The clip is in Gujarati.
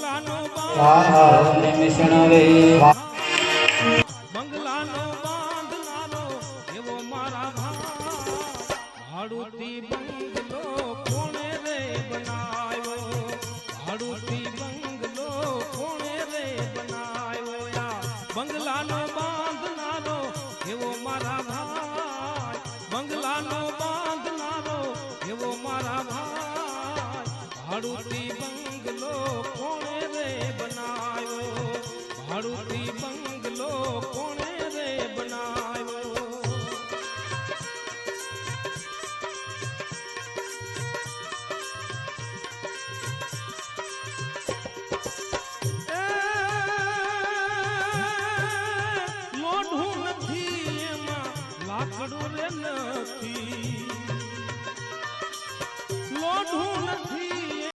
બંગલાનો મિશનરે બંગલાનો બાંધનારો એવો મારા ભાડુતી બંગલો કોણે રે બનાવ્યો ભાડુતી બંગલો કોણે રે બનાવ્યો બંગલાનો બાંધનારો એવો મારા ભાઈ બંગલાનો બાંધનારો એવો મારા ભાઈ ભાડુતી બંગલો કોણે રે બનાવ્યો ભાડુતી બંગલો કોણે